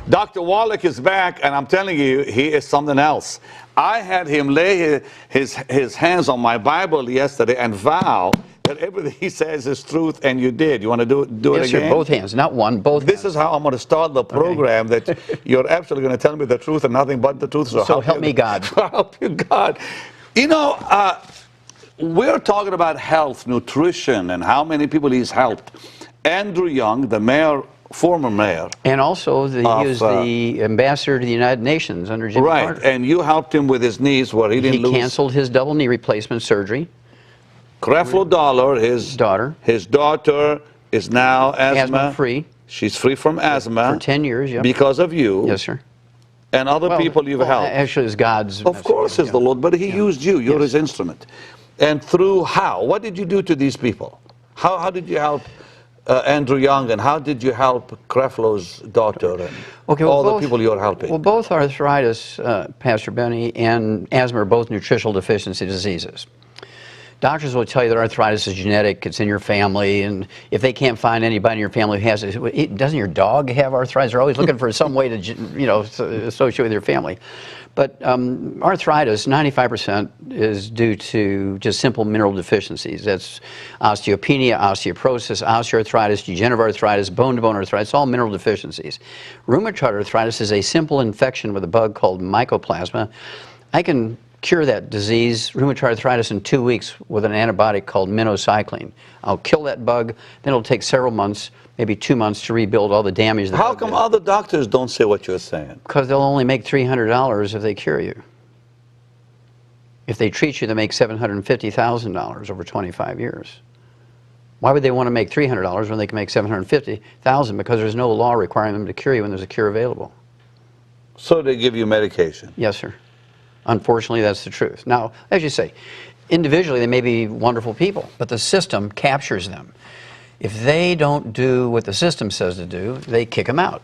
Dr. Wallach is back, and I'm telling you, he is something else. I had him lay his hands on my Bible yesterday and vow that everything he says is truth, and you did. You want to do it again? Yes, sir, both hands, not one, both hands. This is how I'm going to start the program, that you're absolutely going to tell me the truth and nothing but the truth. So help me God. Help you God. You know, we're talking about health, nutrition, and how many people he's helped. Andrew Young, the mayor, former mayor. And also, he was the ambassador to the United Nations under Jimmy Carter. Right, and you helped him with his knees where he didn't lose. He canceled his double knee replacement surgery. Creflo Dollar, his daughter is now asthma-free. She's free from asthma. For 10 years, yeah. Because of you. Yes, sir. And other people you've helped. Actually, it's God's Of course, it's the Lord, but he used you. You're his instrument. And through how? What did you do to these people? How did you help Andrew Young, and how did you help Creflo's daughter and all the people you're helping? Well, both arthritis, Pastor Benny, and asthma are both nutritional deficiency diseases. Doctors will tell you that arthritis is genetic, it's in your family, and if they can't find anybody in your family who has it, doesn't your dog have arthritis? They're always looking for some way to, associate with your family. But arthritis, 95% is due to just simple mineral deficiencies. That's osteopenia, osteoporosis, osteoarthritis, degenerative arthritis, bone-to-bone arthritis, all mineral deficiencies. Rheumatoid arthritis is a simple infection with a bug called mycoplasma. I can cure that disease, rheumatoid arthritis, in 2 weeks with an antibiotic called minocycline. I'll kill that bug, then it'll take several months, maybe 2 months, to rebuild all the damage. How come other doctors don't say what you're saying? Because they'll only make $300 if they cure you. If they treat you, they make $750,000 over 25 years. Why would they want to make $300 when they can make $750,000? Because there's no law requiring them to cure you when there's a cure available. So they give you medication? Yes, sir. Unfortunately, that's the truth. Now, as you say, individually they may be wonderful people, but the system captures them. If they don't do what the system says to do, they kick them out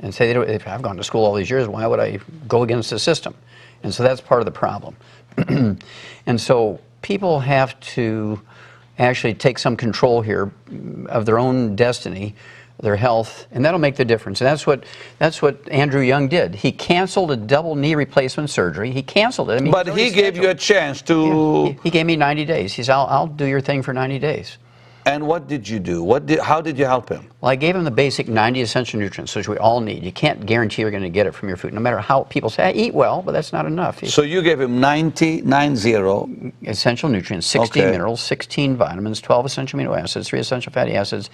and say, if I've gone to school all these years, why would I go against the system? And so that's part of the problem. And so people have to actually take some control here of their own destiny, their health, and that'll make the difference. And that's what Andrew Young did. He canceled a double knee replacement surgery. He canceled it. I mean, but he gave you a chance to... He gave me 90 days. He said, I'll do your thing for 90 days. And what did you do? How did you help him? Well, I gave him the basic 90 essential nutrients, which we all need. You can't guarantee you're going to get it from your food, no matter how people say, I eat well, but that's not enough. So you gave him 90 essential nutrients, 16 minerals, 16 vitamins, 12 essential amino acids, 3 essential fatty acids,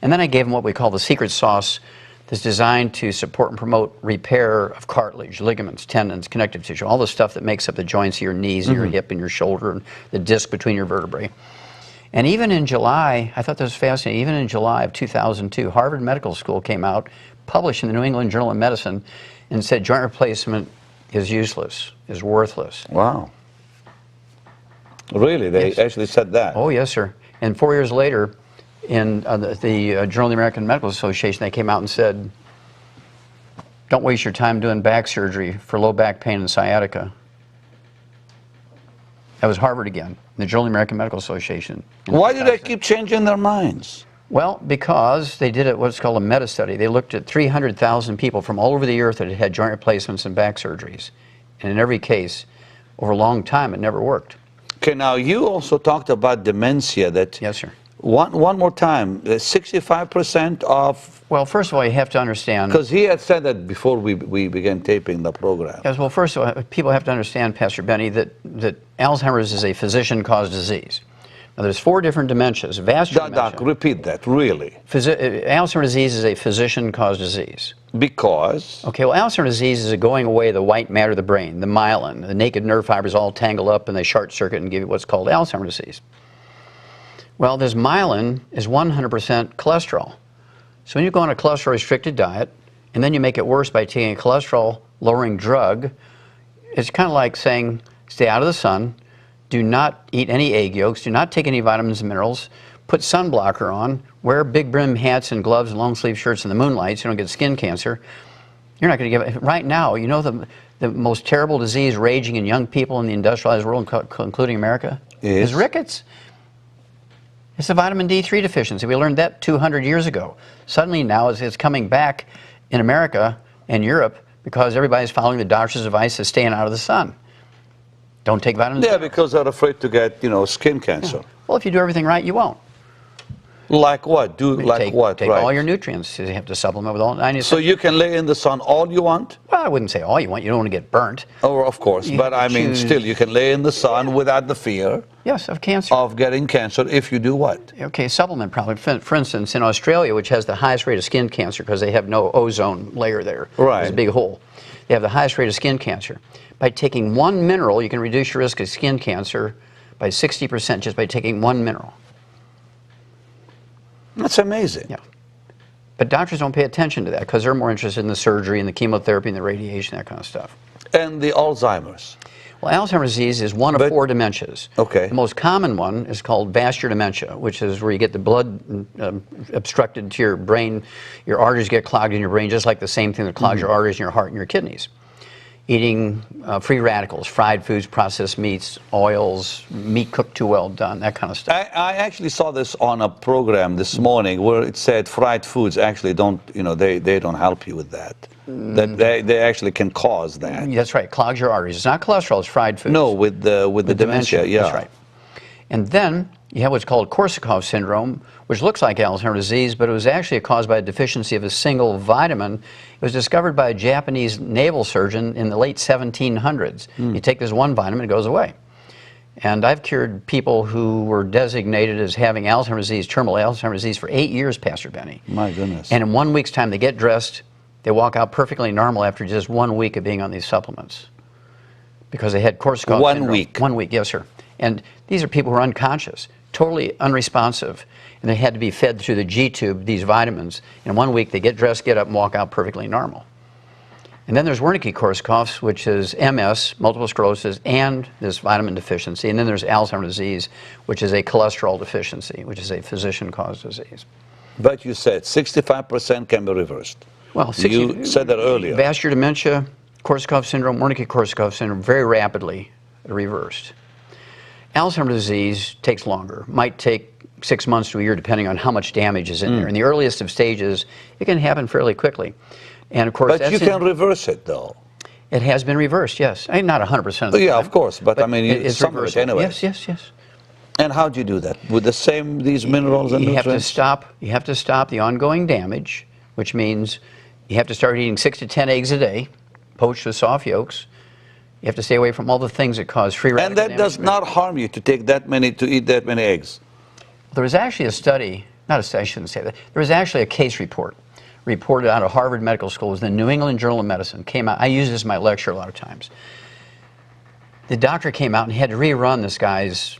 and then I gave him what we call the secret sauce that's designed to support and promote repair of cartilage, ligaments, tendons, connective tissue, all the stuff that makes up the joints of your knees and your hip and your shoulder and the disc between your vertebrae. And even in July, I thought this was fascinating, even in July of 2002, Harvard Medical School came out, published in the New England Journal of Medicine, and said joint replacement is useless, is worthless. Wow. Really? They actually said that? Oh, yes, sir. And 4 years later, in the Journal of the American Medical Association, they came out and said, don't waste your time doing back surgery for low back pain and sciatica. That was Harvard again, the Journal of the American Medical Association. Why do they keep changing their minds? Well, because they did what's called a meta-study. They looked at 300,000 people from all over the earth that had had joint replacements and back surgeries. And in every case, over a long time, it never worked. Okay, now you also talked about dementia. Yes, sir. One more time, 65% of... Well, first of all, you have to understand... Because he had said that before we began taping the program. Yes, well, first of all, people have to understand, Pastor Benny, that Alzheimer's is a physician-caused disease. Now, there's 4 different dementias. Vascular dementia. Doc, repeat that, really. Alzheimer's disease is a physician-caused disease. Because? Okay, well, Alzheimer's disease is a going away of the white matter of the brain, the myelin. The naked nerve fibers all tangle up and they short circuit and give you what's called Alzheimer's disease. Well, this myelin is 100% cholesterol. So when you go on a cholesterol-restricted diet, and then you make it worse by taking a cholesterol-lowering drug, it's kind of like saying, stay out of the sun, do not eat any egg yolks, do not take any vitamins and minerals, put sunblocker on, wear big brim hats and gloves and long sleeve shirts in the moonlight so you don't get skin cancer. You're not going to give it. Right now, you know the most terrible disease raging in young people in the industrialized world, including America, is rickets. It's a vitamin D3 deficiency. We learned that 200 years ago. Suddenly now it's coming back in America and Europe because everybody's following the doctor's advice of staying out of the sun. Don't take vitamins. Yeah, because they're afraid to get, skin cancer. Yeah. Well, if you do everything right, you won't. Like what? Take Right. all your nutrients. You have to supplement with all 90. So you can lay in the sun all you want? Well, I wouldn't say all you want. You don't want to get burnt. Oh, of course. You But have I to mean, choose- still, you can lay in the sun without the fear Yes, of cancer. of getting cancer if you do what? Okay, supplement probably. For instance, in Australia, which has the highest rate of skin cancer because they have no ozone layer there. Right. There's a big hole. They have the highest rate of skin cancer. By taking one mineral, you can reduce your risk of skin cancer by 60% just by taking one mineral. That's amazing. Yeah. But doctors don't pay attention to that because they're more interested in the surgery and the chemotherapy and the radiation, that kind of stuff. And the Alzheimer's. Well, Alzheimer's disease is one of 4 dementias. Okay. The most common one is called vascular dementia, which is where you get the blood obstructed to your brain. Your arteries get clogged in your brain, just like the same thing that clogs your arteries in your heart and your kidneys. Eating free radicals, fried foods, processed meats, oils, meat cooked too well done, that kind of stuff. I actually saw this on a program this morning where it said fried foods actually don't, they don't help you with that. That they actually can cause that. That's right, clogs your arteries. It's not cholesterol, it's fried foods. No, with the dementia, yeah. That's right. And then you have what's called Korsakoff syndrome, which looks like Alzheimer's disease, but it was actually caused by a deficiency of a single vitamin. It was discovered by a Japanese naval surgeon in the late 1700s. You take this one vitamin, it goes away. And I've cured people who were designated as having Alzheimer's disease, terminal Alzheimer's disease, for 8 years, Pastor Benny. My goodness. And in 1 week's time, they get dressed, they walk out perfectly normal after just 1 week of being on these supplements. Because they had Korsakoff 1 syndrome. week? 1 week, yes, sir. And these are people who are unconscious, totally unresponsive, and they had to be fed through the G-tube these vitamins. In 1 week, they get dressed, get up, and walk out perfectly normal. And then there's Wernicke-Korsakoff's, which is MS, multiple sclerosis, and this vitamin deficiency. And then there's Alzheimer's disease, which is a cholesterol deficiency, which is a physician-caused disease. But you said 65% can be reversed. Well, You said that earlier. Vascular dementia, Korsakoff syndrome, Wernicke-Korsakoff syndrome, very rapidly reversed. Alzheimer's disease takes longer, might take 6 months to a year depending on how much damage is in there. In the earliest of stages, it can happen fairly quickly. And of course, But you can reverse it, though. It has been reversed, yes. I mean, not 100% of the time. Yeah, of course. But I mean, it's some of it reversible. anyway. Yes. And how do you do that? With these minerals and You have nutrients? you have to stop the ongoing damage, which means you have to start eating 6 to 10 eggs a day, poached with soft yolks. You have to stay away from all the things that cause free radical And that damage. does not harm you to eat that many eggs. There was actually a study, not a study, I shouldn't say that. There was actually a case report reported out of Harvard Medical School. It was the New England Journal of Medicine. Came out. I use this in my lecture a lot of times. The doctor came out and he had to rerun this guy's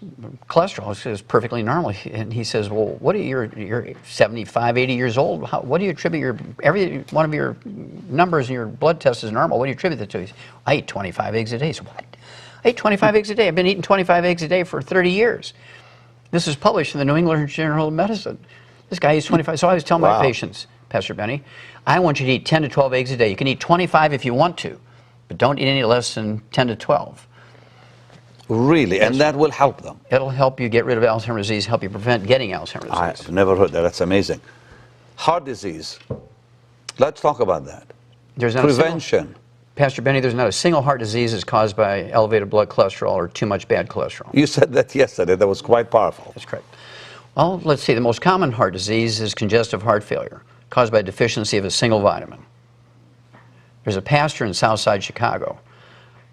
cholesterol. It was perfectly normal. And he says, well, what are you're 75, 80 years old. What do you attribute every one of your numbers in your blood test is normal. What do you attribute that to? He said, I eat 25 eggs a day. So what? I eat 25 eggs a day. I've been eating 25 eggs a day for 30 years. This is published in the New England Journal of Medicine. This guy eats 25. So I always tell my patients, Pastor Benny, I want you to eat 10 to 12 eggs a day. You can eat 25 if you want to, but don't eat any less than 10 to 12. Really? And that will help them? It'll help you get rid of Alzheimer's disease, help you prevent getting Alzheimer's disease. I've never heard that. That's amazing. Heart disease. Let's talk about that. There's not Prevention. Pastor Benny, there's not a single heart disease that's caused by elevated blood cholesterol or too much bad cholesterol. You said that yesterday. That was quite powerful. That's correct. Well, let's see. The most common heart disease is congestive heart failure, caused by deficiency of a single vitamin. There's a pastor in Southside Chicago.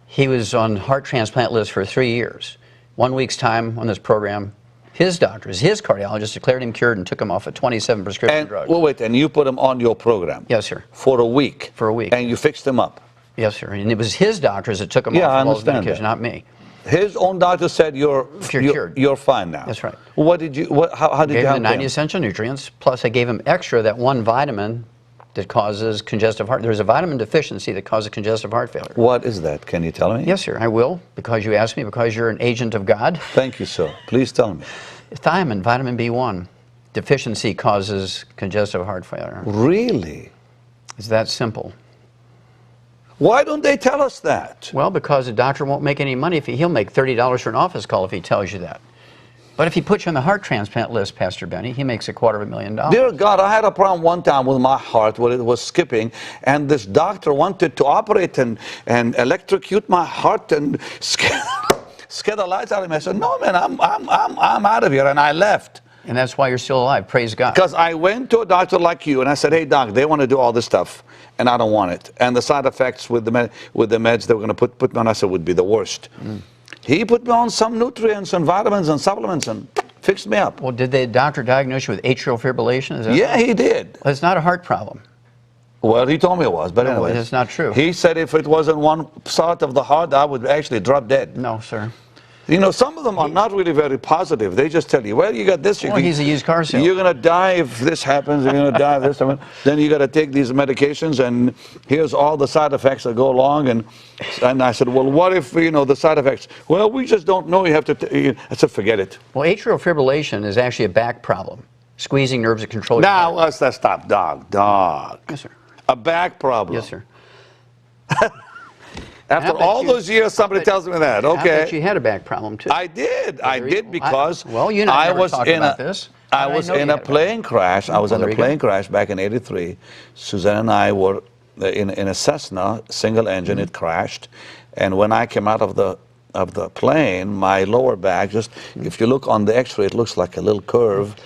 He was on heart transplant list for 3 years. 1 week's time on this program, his doctors, his cardiologist declared him cured and took him off of 27 prescription drugs. Well, wait, and you put him on your program? Yes, sir. For a week? For a week. And you fixed him up? Yes, sir. And it was his doctors that took him Yeah, off I of all his understand medication, that. not me. His own doctor said you're cured. You're fine now. That's right. What did you? How did Gave you him help the 90 him? essential nutrients, plus I gave him extra that one vitamin that causes congestive heart. There's a vitamin deficiency that causes congestive heart failure. What is that? Can you tell me? Yes, sir, I will, because you asked me, because you're an agent of God. Thank you, sir. Please tell me. Thiamine, vitamin B1, deficiency causes congestive heart failure. Really? It's that simple. Why don't they tell us that? Well, because the doctor won't make any money if he'll make $30 for an office call if he tells you that. But if he puts you on the heart transplant list, Pastor Benny, he makes $250,000. Dear God, I had a problem one time with my heart where it was skipping, and this doctor wanted to operate and electrocute my heart and scare the lights out of me. I said, no, man, I'm out of here, and I left. And that's why you're still alive. Praise God. Because I went to a doctor like you, and I said, hey, doc, they want to do all this stuff, and I don't want it. And the side effects with the meds they were going to put me on, I said, would be the worst. He put me on some nutrients and vitamins and supplements and fixed me up. Well, did the doctor diagnose you with atrial fibrillation? Is that Yeah, he did. Well, it's not a heart problem. Well, he told me it was, but anyway. It's not true. He said if it wasn't one part of the heart, I would actually drop dead. No, sir. You know, some of them are not really very positive. They just tell you, well, you got this. Or he's a used car salesman. You're going to die if this happens. You're going to die if this happens. Then you got to take these medications, and here's all the side effects that go along. And I said, well, what if, you know, the side effects? Well, we just don't know. You have to. I said, forget it. Well, atrial fibrillation is actually a back problem. Squeezing nerves that control your Now, heart. let's stop. Dog. Yes, sir. A back problem. Yes, sir. After all those years, somebody tells me that. Okay. I bet you had a back problem, too. I did. I did because well, you and I never was talked in about this. I was in a plane crash. I was in a plane crash back in '83. Suzanne and I were in a Cessna, single engine. It crashed, and when I came out of the plane, my lower back just, if you look on the X-ray, it looks like a little curve.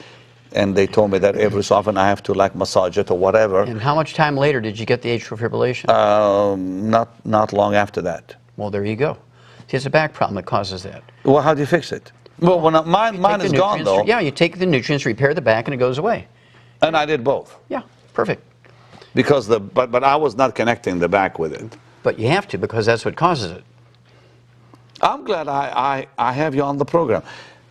And they told me that every so often I have to like massage it or whatever. And how much time later did you get the atrial fibrillation? Not long after that. Well, there you go. See, it's a back problem that causes that. Well, how do you fix it? Well, when mine is gone though. Yeah, you take the nutrients, repair the back, and it goes away. And I did both. Yeah, perfect. Because but I was not connecting the back with it. But you have to, because that's what causes it. I'm glad I have you on the program.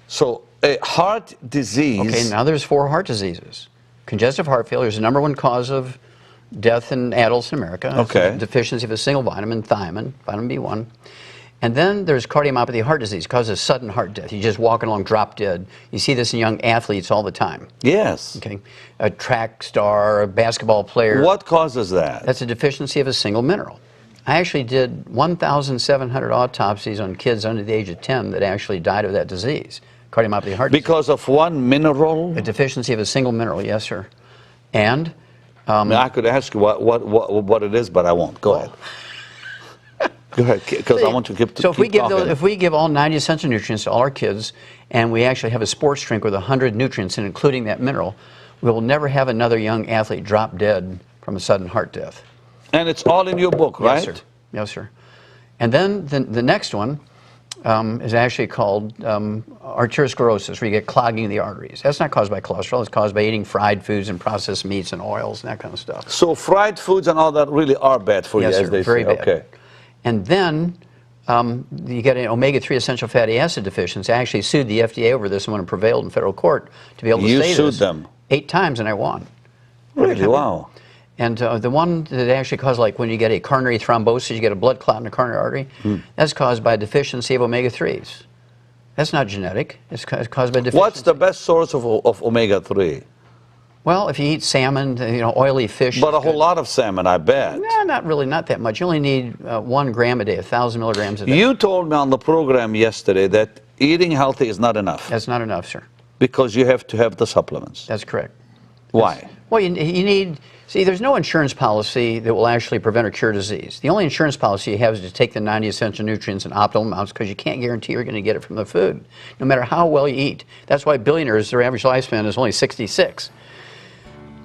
So a heart disease. Okay, now there's 4 heart diseases. Congestive heart failure is the #1 cause of death in adults in America. Okay. It's a deficiency of a single vitamin, thiamine, vitamin B1. And then there's cardiomyopathy heart disease, causes sudden heart death. You're just walking along, drop dead. You see this in young athletes all the time. Yes. Okay, a track star, a basketball player. What causes that? That's a deficiency of a single mineral. I actually did 1,700 autopsies on kids under the age of 10 that actually died of that disease. Cardiomyopathy heart disease. Because of one mineral? A deficiency of a single mineral, yes, sir. And I mean, I could ask you what it is, but I won't. Go ahead. Go ahead, because I want to keep. So if we give all 90 essential nutrients to all our kids, and we actually have a sports drink with 100 nutrients, and including that mineral, we will never have another young athlete drop dead from a sudden heart death. And it's all in your book, right? Yes, sir. Yes, sir. And then the next one is actually called arteriosclerosis, where you get clogging of the arteries. That's not caused by cholesterol. It's caused by eating fried foods and processed meats and oils and that kind of stuff. So fried foods and all that really are bad for you, Yes, as sir. they Very say. bad. Okay. And then you get an omega-3 essential fatty acid deficiency. I actually sued the FDA over this and when it prevailed in federal court to be able to say this. You sued them? 8 times and I won. Really? Wow. And the one that actually caused, like when you get a coronary thrombosis, you get a blood clot in the coronary artery, that's caused by a deficiency of omega-3s. That's not genetic. It's caused by deficiency. What's the best source of omega-3? Well, if you eat salmon, oily fish. But a whole lot of salmon, I bet. No, not really, not that much. You only need 1 gram a day, 1,000 milligrams a day. You told me on the program yesterday that eating healthy is not enough. That's not enough, sir. Because you have to have the supplements. That's correct. Why? Well, you need, see, there's no insurance policy that will actually prevent or cure disease. The only insurance policy you have is to take the 90 essential nutrients in optimal amounts because you can't guarantee you're going to get it from the food, no matter how well you eat. That's why billionaires, their average lifespan is only 66.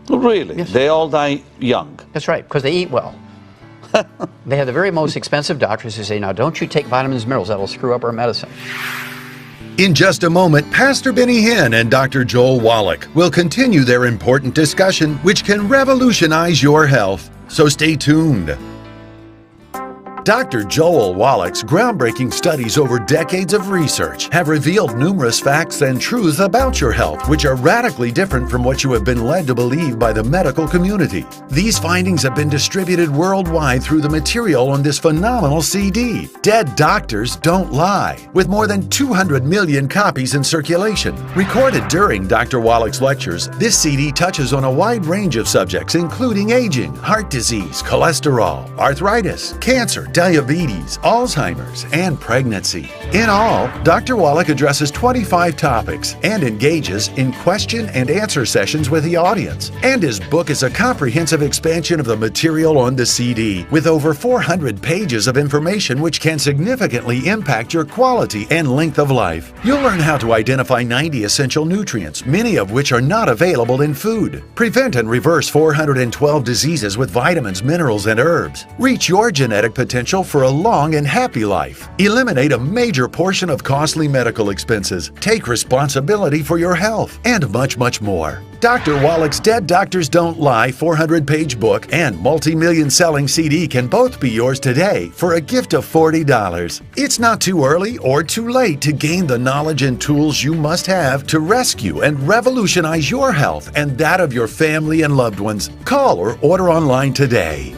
Really? Yes. They all die young. That's right, because they eat well. They have the very most expensive doctors who say, now don't you take vitamins and minerals, that will screw up our medicine. In just a moment, Pastor Benny Hinn and Dr. Joel Wallach will continue their important discussion, which can revolutionize your health. So stay tuned. Dr. Joel Wallach's groundbreaking studies over decades of research have revealed numerous facts and truths about your health, which are radically different from what you have been led to believe by the medical community. These findings have been distributed worldwide through the material on this phenomenal CD, Dead Doctors Don't Lie, with more than 200 million copies in circulation. Recorded during Dr. Wallach's lectures, this CD touches on a wide range of subjects, including aging, heart disease, cholesterol, arthritis, cancer, diabetes, Alzheimer's, and pregnancy. In all, Dr. Wallach addresses 25 topics and engages in question and answer sessions with the audience. And his book is a comprehensive expansion of the material on the CD with over 400 pages of information which can significantly impact your quality and length of life. You'll learn how to identify 90 essential nutrients, many of which are not available in food. Prevent and reverse 412 diseases with vitamins, minerals, and herbs. Reach your genetic potential for a long and happy life. Eliminate a major portion of costly medical expenses. Take responsibility for your health, and much, much more. Dr. Wallach's Dead Doctors Don't Lie 400-page book and multi-million selling CD can both be yours today for a gift of $40. It's not too early or too late to gain the knowledge and tools you must have to rescue and revolutionize your health and that of your family and loved ones. Call or order online today.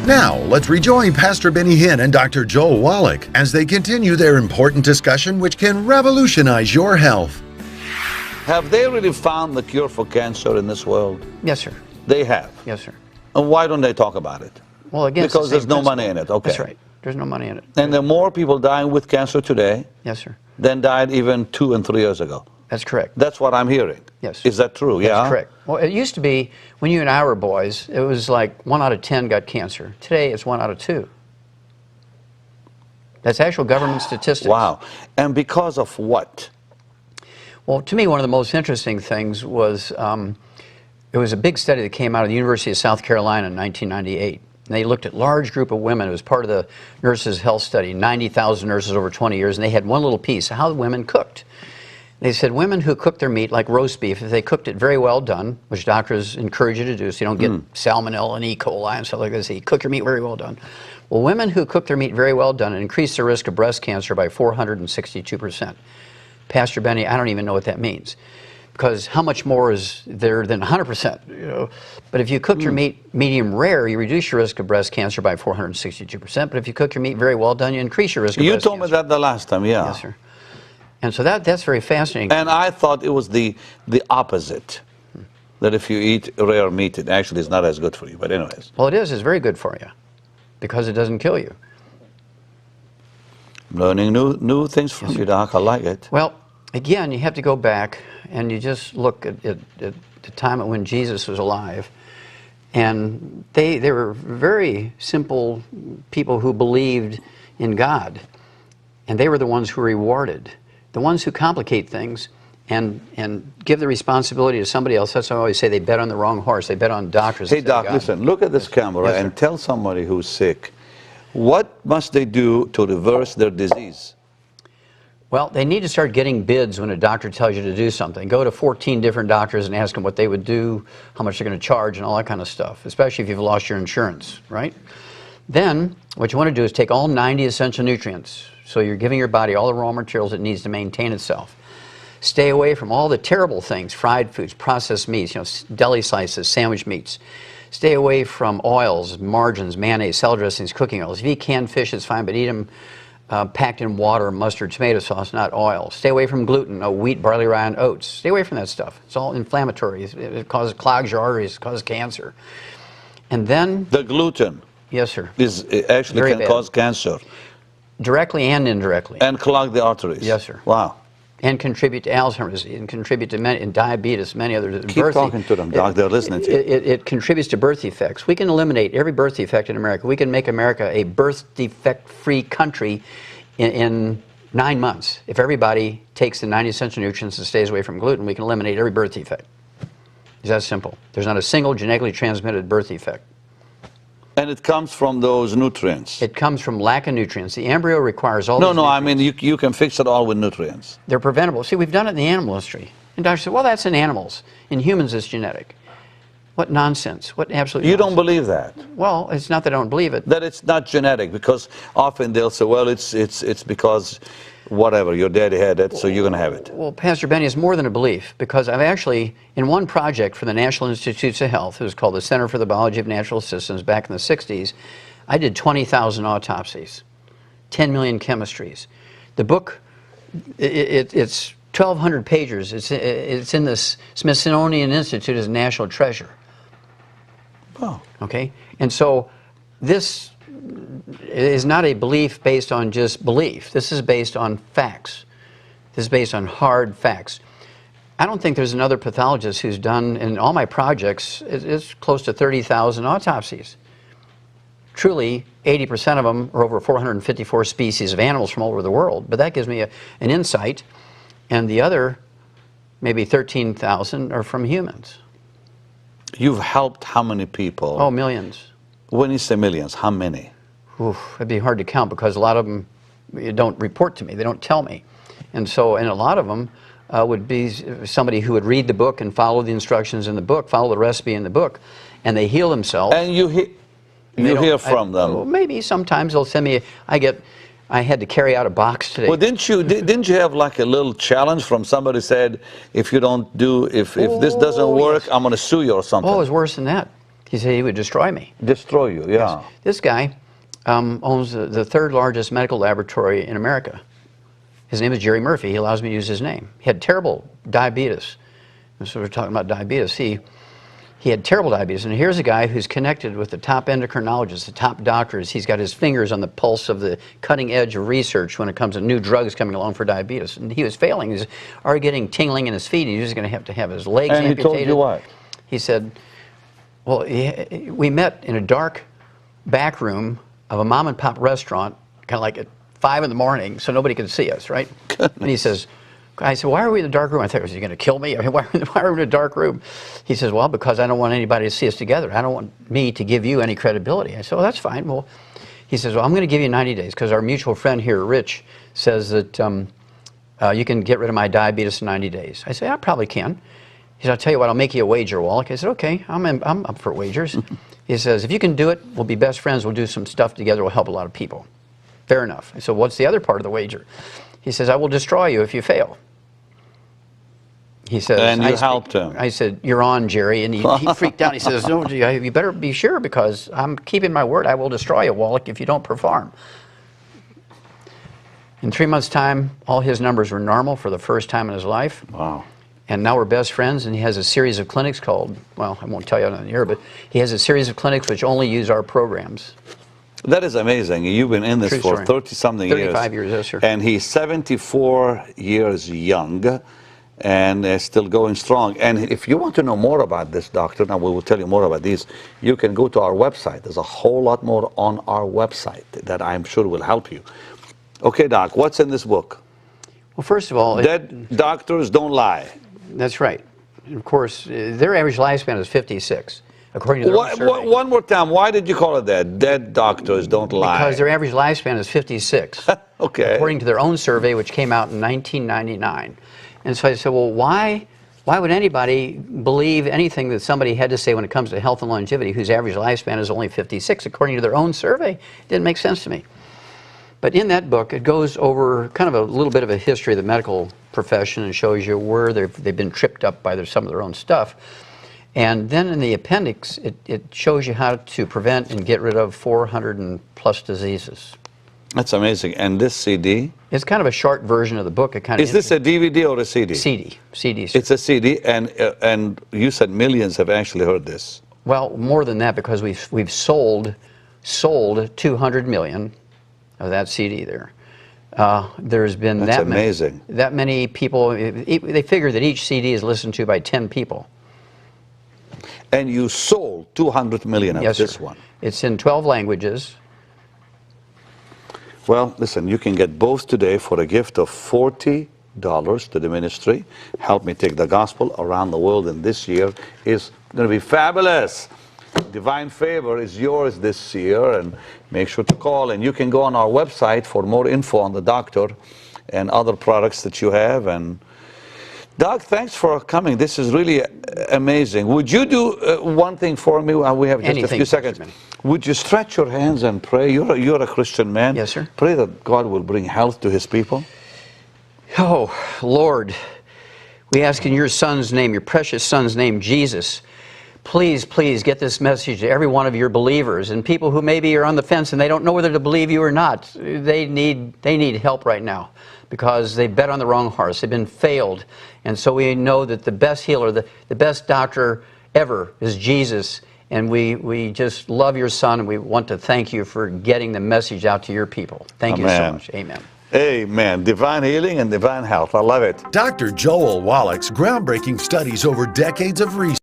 Now, let's rejoin Pastor Benny Hinn and Dr. Joel Wallach as they continue their important discussion which can revolutionize your health. Have they really found the cure for cancer in this world? Yes, sir. They have. Yes, sir. And why don't they talk about it? Well, again, because there's no money in it. Okay. That's right. There's no money in it. And there are more people dying with cancer today Yes, sir. than died even 2 and 3 years ago. That's correct. That's what I'm hearing. Yes. Is that true? That's Yeah. correct. Well, it used to be when you and I were boys, it was like 1 out of 10 got cancer. Today, it's 1 out of 2. That's actual government statistics. Wow. And because of what? Well, to me, one of the most interesting things was it was a big study that came out of the University of South Carolina in 1998. And they looked at a large group of women. It was part of the nurses' health study, 90,000 nurses over 20 years, and they had one little piece, how women cooked. They said women who cook their meat like roast beef, if they cooked it very well done, which doctors encourage you to do so you don't get salmonella and E. coli and stuff like this, you cook your meat very well done. Well, women who cook their meat very well done increase their risk of breast cancer by 462%. Pastor Benny, I don't even know what that means. Because how much more is there than 100%? You know? But if you cook your meat medium rare, you reduce your risk of breast cancer by 462%. But if you cook your meat very well done, you increase your risk of breast cancer. You told me that the last time, yeah. Yes, sir. And so that's very fascinating. And I thought it was the opposite. That if you eat rare meat, it actually is not as good for you. But anyways. Well, it is. It's very good for you because it doesn't kill you. Learning new things from you, Doc. I like it. Well, again, you have to go back and you just look at the time when Jesus was alive. And they were very simple people who believed in God. And they were the ones who were rewarded. The ones who complicate things and give the responsibility to somebody else, that's why I always say they bet on the wrong horse. They bet on doctors. Hey, Doc, listen, look at this camera and tell somebody who's sick, what must they do to reverse their disease? Well, they need to start getting bids when a doctor tells you to do something. Go to 14 different doctors and ask them what they would do, how much they're going to charge, and all that kind of stuff, especially if you've lost your insurance, right? Then, what you want to do is take all 90 essential nutrients. So you're giving your body all the raw materials it needs to maintain itself. Stay away from all the terrible things, fried foods, processed meats, deli slices, sandwich meats. Stay away from oils, margarines, mayonnaise, salad dressings, cooking oils. If you eat canned fish, it's fine, but eat them packed in water, mustard, tomato sauce, not oil. Stay away from gluten, no wheat, barley, rye, and oats. Stay away from that stuff. It's all inflammatory. It clogs your arteries, it causes cancer. And then... The gluten. Yes, sir. It actually can cause cancer. Directly and indirectly. And clog the arteries. Yes, sir. Wow. And contribute to Alzheimer's, and contribute to and diabetes, many others. Keep talking to them, Doc. They're listening to you. It contributes to birth defects. We can eliminate every birth defect in America. We can make America a birth defect-free country in 9 months. If everybody takes the 90 essential nutrients and stays away from gluten, we can eliminate every birth defect. It's that simple. There's not a single genetically transmitted birth defect. And it comes from those nutrients. It comes from lack of nutrients. The embryo requires all No, these no, I nutrients. mean, you can fix it all with nutrients. They're preventable. See, we've done it in the animal industry. And doctors say, well, that's in animals. In humans, it's genetic. What nonsense. What absolute You nonsense. don't believe that? Well, it's not that I don't believe it. That it's not genetic, because often they'll say, well, it's because whatever, your daddy had it, so you're going to have it. Well, Pastor Benny, it's more than a belief, because I've actually, in one project for the National Institutes of Health, it was called the Center for the Biology of Natural Systems back in the 60s, I did 20,000 autopsies, 10 million chemistries. The book, it's 1,200 pages. It's in the Smithsonian Institute as a national treasure. Oh. Okay? And so this is not a belief based on just belief. This is based on facts. This is based on hard facts. I don't think there's another pathologist who's done, in all my projects, it's close to 30,000 autopsies. Truly, 80% of them are over 454 species of animals from all over the world, but that gives me an insight. And the other, maybe 13,000, are from humans. You've helped how many people? Oh, millions. When you say millions, how many? Oof, it'd be hard to count because a lot of them don't report to me. They don't tell me. And so, and a lot of them would be somebody who would read the book and follow the instructions in the book, follow the recipe in the book, and they heal themselves. And you hear from them? Well, maybe sometimes they'll send me. I had to carry out a box today. Well, didn't you have like a little challenge from somebody said, if you don't do, if this doesn't work, yes, I'm going to sue you or something? Oh, it was worse than that. He said he would destroy me. Destroy you, yeah. Yes. This guy owns the third largest medical laboratory in America. His name is Jerry Murphy. He allows me to use his name. He had terrible diabetes. So we're talking about diabetes. He had terrible diabetes, and here's a guy who's connected with the top endocrinologists, the top doctors. He's got his fingers on the pulse of the cutting edge of research when it comes to new drugs coming along for diabetes. And he was failing. He was already getting tingling in his feet. He was going to have his legs amputated. And he told you what? He said, well, we met in a dark back room of a mom and pop restaurant, kind of like at 5 in the morning, so nobody could see us, right? Goodness. And he says, I said, why are we in the dark room? I thought, was he going to kill me? I mean, why are we in a dark room? He says, well, because I don't want anybody to see us together. I don't want me to give you any credibility. I said, well, that's fine. Well, he says, well, I'm going to give you 90 days because our mutual friend here, Rich, says that you can get rid of my diabetes in 90 days. I said, I probably can. He said, I'll tell you what, I'll make you a wager, Wallach. I said, okay, I'm up for wagers. He says, if you can do it, we'll be best friends. We'll do some stuff together. We'll help a lot of people. Fair enough. I said, what's the other part of the wager? He says, I will destroy you if you fail. He says, and you helped him. I said, you're on, Jerry. And he freaked out. He says, no, you better be sure because I'm keeping my word. I will destroy you, Wallach, if you don't perform. In 3 months' time, all his numbers were normal for the first time in his life. Wow. And now we're best friends, and he has a series of clinics called, well, I won't tell you on the air, but he has a series of clinics which only use our programs. That is amazing. You've been in this True for 30-something years. 35 years, yes, sir. And he's 74 years young and still going strong. And if you want to know more about this, doctor, now we will tell you more about these, you can go to our website. There's a whole lot more on our website that I'm sure will help you. Okay, Doc, what's in this book? Well, first of all... Dead doctors don't lie. That's right. And of course, their average lifespan is 56, according to their own survey. One more time, why did you call it that? Dead doctors don't lie. Because their average lifespan is 56. Okay. According to their own survey, which came out in 1999. And so I said, well, why would anybody believe anything that somebody had to say when it comes to health and longevity whose average lifespan is only 56, according to their own survey? It didn't make sense to me. But in that book, it goes over kind of a little bit of a history of the medical profession and shows you where they've been tripped up by some of their own stuff. And then in the appendix, it shows you how to prevent and get rid of 400 and plus diseases. That's amazing. And this CD? It's kind of a short version of the book. Is this a DVD or a CD? CD. It's a CD, and you said millions have actually heard this. Well, more than that, because we've sold 200 million of that CD there. There's been that many people. They figure that each CD is listened to by 10 people. And you sold 200 million of yes, this sir. one. It's in 12 languages. Well, listen, you can get both today for a gift of $40 to the ministry. Help me take the gospel around the world, and this year is going to be fabulous. Divine favor is yours this year, and make sure to call. And you can go on our website for more info on the doctor and other products that you have. And Doc, thanks for coming. This is really amazing. Would you do one thing for me? We have just a few seconds. Would you stretch your hands and pray? You're a Christian man. Yes, sir. Pray that God will bring health to his people. Oh, Lord, we ask in your son's name, your precious son's name, Jesus. please, please get this message to every one of your believers and people who maybe are on the fence and they don't know whether to believe you or not. They need help right now because they bet on the wrong horse. They've been failed. And so we know that the best healer, the best doctor ever is Jesus. And we just love your son, and we want to thank you for getting the message out to your people. Thank you so much. Amen. Amen. Divine healing and divine health. I love it. Dr. Joel Wallach's groundbreaking studies over decades of research